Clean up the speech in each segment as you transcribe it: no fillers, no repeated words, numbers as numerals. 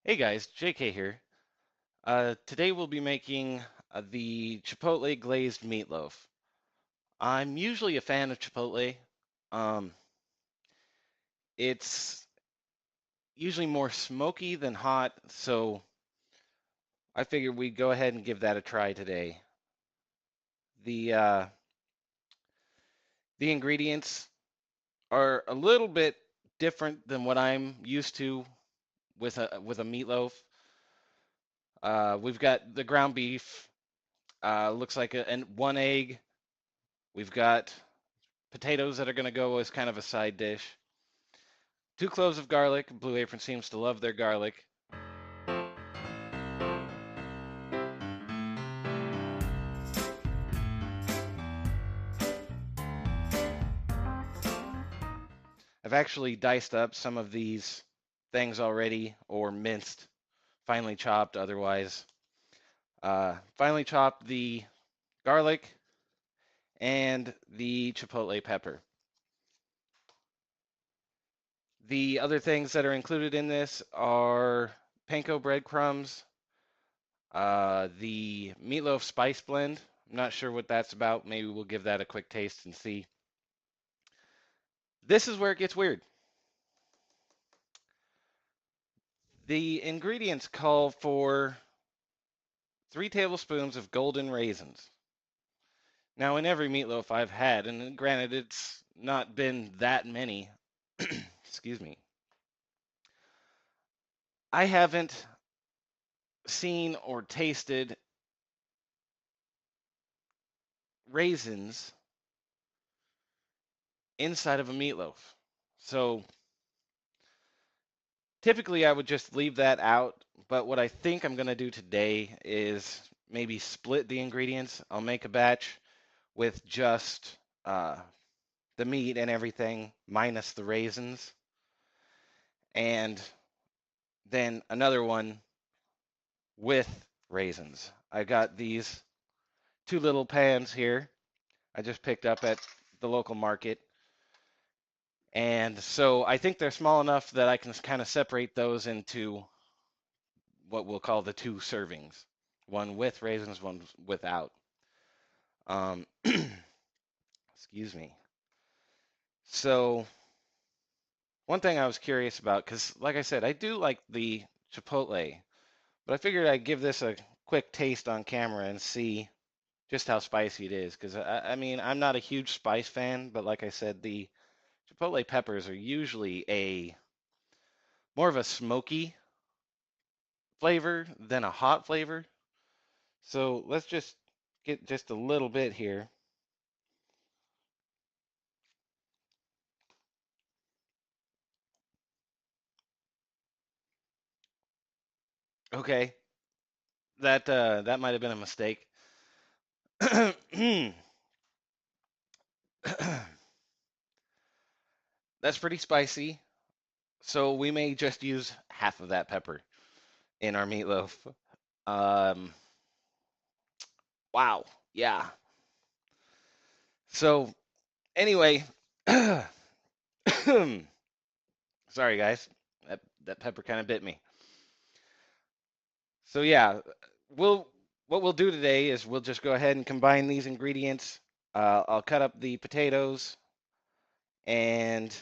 Hey guys, JK here. Today we'll be making the Chipotle glazed meatloaf. I'm usually a fan of Chipotle. Um, it's usually more smoky than hot, so I figured we'd go ahead and give that a try today. The uh, the ingredients are a little bit different than what I'm used to with a meatloaf. We've got the ground beef. Looks like one egg. We've got potatoes that are going to go as kind of a side dish. 2 cloves of garlic. Blue Apron seems to love their garlic. I've actually diced up some of these things already, or minced, finely chopped otherwise. Finely chopped the garlic and the chipotle pepper. The other things that are included in this are panko breadcrumbs, the meatloaf spice blend. I'm not sure what that's about. Maybe we'll give that a quick taste and see. This is where it gets weird. The ingredients call for 3 tablespoons of golden raisins. Now, in every meatloaf I've had, and granted it's not been that many, excuse me, I haven't seen or tasted raisins inside of a meatloaf. So typically I would just leave that out, but what I think I'm going to do today is maybe split the ingredients. I'll make a batch with just the meat and everything minus the raisins, and then another one with raisins. I got these 2 little pans here I just picked up at the local market. And so I think they're small enough that I can kind of separate those into what we'll call the 2 servings, one with raisins, one without. Excuse me. So one thing I was curious about, because like I said, I do like the Chipotle, but I figured I'd give this a quick taste on camera and see just how spicy it is. Because I mean, I'm not a huge spice fan, but like I said, the Chipotle peppers are usually a more of a smoky flavor than a hot flavor. So let's just get just a little bit here. Okay, that might have been a mistake. That's pretty spicy. So we may just use half of that pepper in our meatloaf. Um, wow. Yeah. So anyway, sorry guys. That pepper kind of bit me. So yeah, we'll what we'll do today is we'll just go ahead and combine these ingredients. I'll cut up the potatoes, and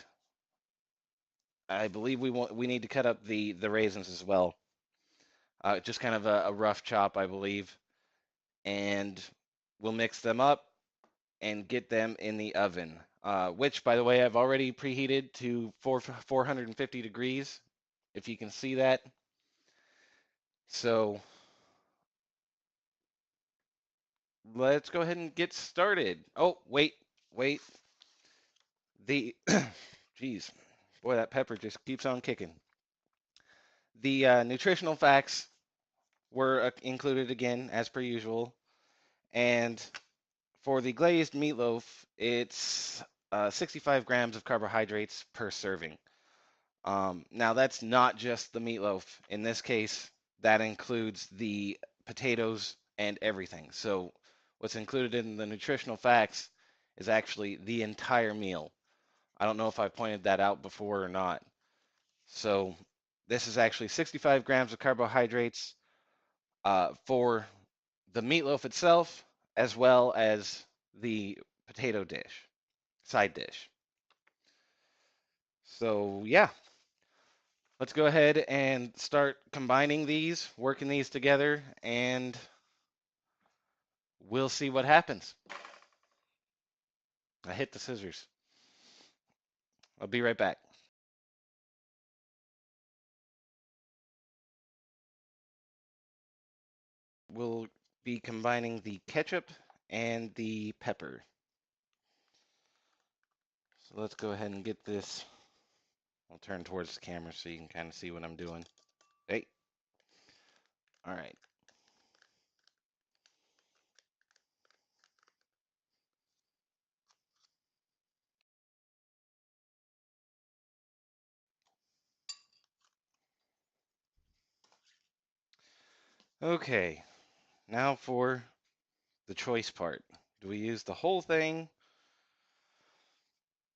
I believe we need to cut up the raisins as well. Just kind of a rough chop, I believe, and we'll mix them up and get them in the oven. Which, by the way, I've already preheated to 450 degrees, if you can see that. So let's go ahead and get started. Oh, wait. The, geez, boy, that pepper just keeps on kicking. The nutritional facts were included again, as per usual. And for the glazed meatloaf, it's 65 grams of carbohydrates per serving. Now, that's not just the meatloaf. In this case, that includes the potatoes and everything. So, what's included in the nutritional facts is actually the entire meal. I don't know if I pointed that out before or not. So, This is actually 65 grams of carbohydrates for the meatloaf itself, as well as the potato dish, side dish. So yeah, let's go ahead and start combining these, working these together, and we'll see what happens. I hit the scissors. I'll be right back. We'll be combining the ketchup and the pepper. So let's go ahead and get this. I'll turn towards the camera so you can kind of see what I'm doing. Hey. All right. Okay. Now for the choice part. Do we use the whole thing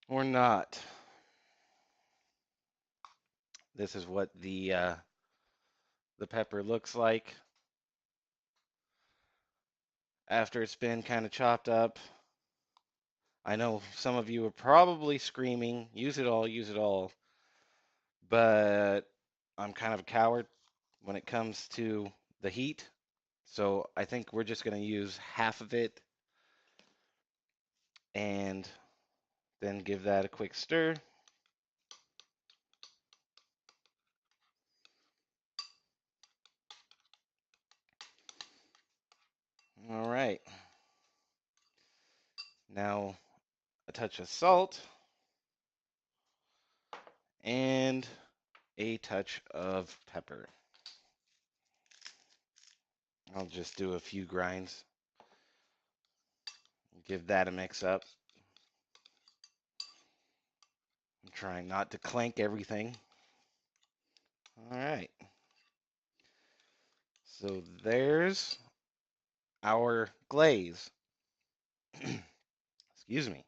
or not? This is what the pepper looks like after it's been kind of chopped up. I know some of you are probably screaming, use it all, use it all. But I'm kind of a coward when it comes to the heat. So I think we're just going to use half of it and then give that a quick stir. All right. Now a touch of salt and a touch of pepper. I'll just do a few grinds. Give that a mix up. I'm trying not to clank everything. All right. So there's our glaze. Excuse me.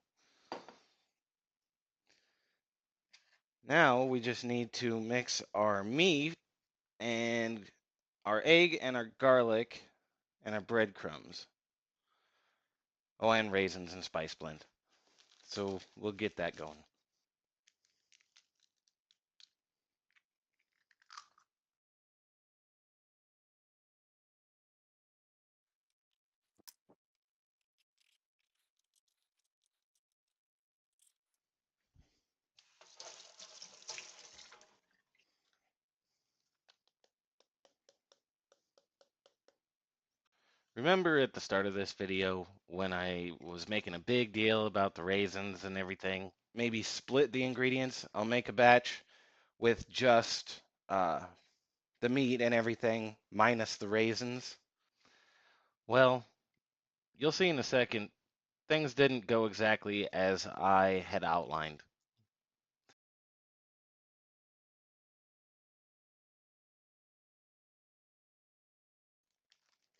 Now we just need to mix our meat and our egg and our garlic and our breadcrumbs. Oh, and raisins and spice blend. So we'll get that going. Remember at the start of this video when I was making a big deal about the raisins and everything? Maybe split the ingredients. I'll make a batch with just the meat and everything minus the raisins. Well, you'll see in a second, things didn't go exactly as I had outlined.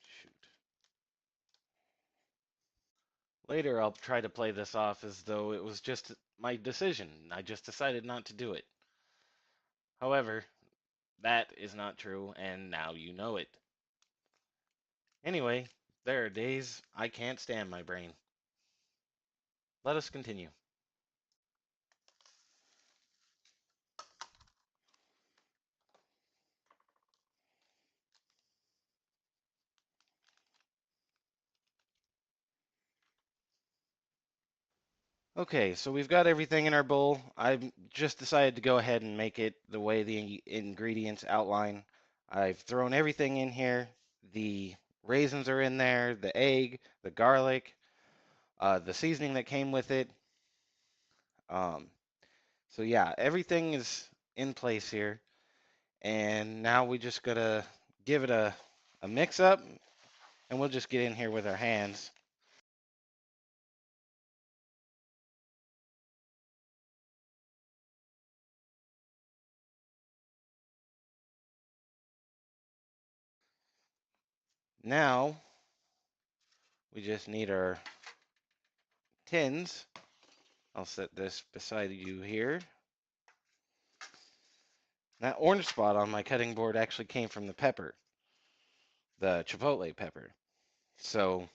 Shoot. Later, I'll try to play this off as though it was just my decision. I just decided not to do it. However, that is not true, and now you know it. Anyway, there are days I can't stand my brain. Let us continue. Okay, so we've got everything in our bowl. I've just decided to go ahead and make it the way the ingredients outline. I've thrown everything in here. The raisins are in there, the egg, the garlic, the seasoning that came with it. Um, so yeah, everything is in place here. And now we just gotta give it a mix up, and we'll just get in here with our hands. Now we just need our tins. I'll set this beside you here. That orange spot on my cutting board actually came from the pepper, the chipotle pepper. So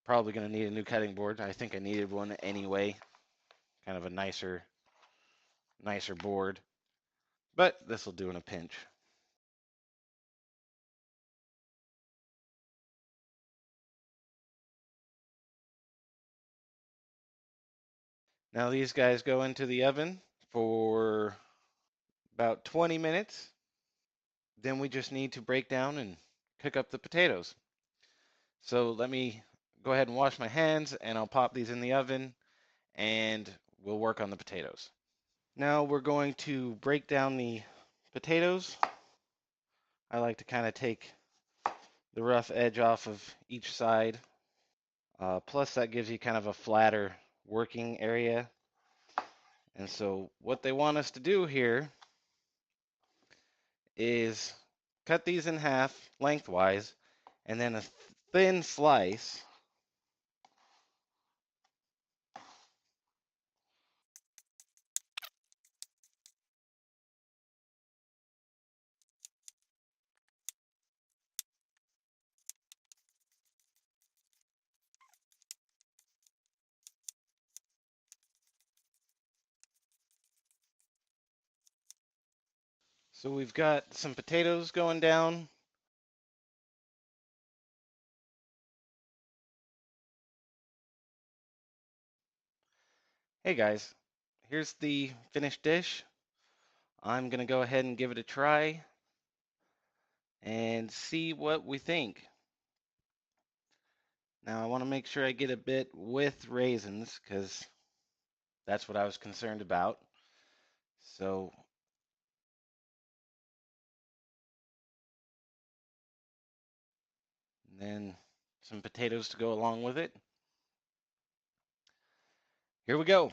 probably going to need a new cutting board. I think I needed one anyway, kind of a nicer board. But this will do in a pinch. Now these guys go into the oven for about 20 minutes. Then we just need to break down and cook up the potatoes. So let me go ahead and wash my hands and I'll pop these in the oven and we'll work on the potatoes. Now we're going to break down the potatoes. I like to kind of take the rough edge off of each side. Plus that gives you kind of a flatter working area. And so what they want us to do here is cut these in half lengthwise and then a thin slice. So we've got some potatoes going down. Hey guys, here's the finished dish. I'm gonna go ahead and give it a try and see what we think. Now I want to make sure I get a bit with raisins because that's what I was concerned about. So then some potatoes to go along with it. Here we go.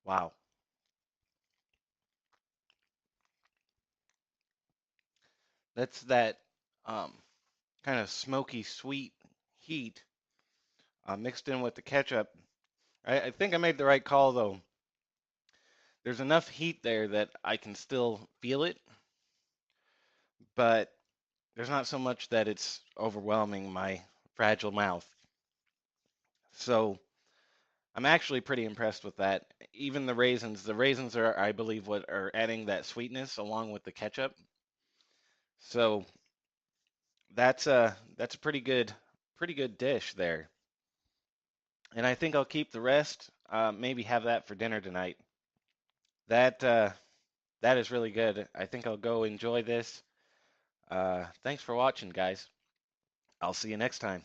Wow. That's that kind of smoky sweet heat mixed in with the ketchup. I think I made the right call though. There's enough heat there that I can still feel it, but there's not so much that it's overwhelming my fragile mouth. So I'm actually pretty impressed with that. Even the raisins are, I believe, what are adding that sweetness along with the ketchup. So that's a pretty good dish there. And I think I'll keep the rest. Maybe have that for dinner tonight. That that is really good. I think I'll go enjoy this. Thanks for watching, guys. I'll see you next time.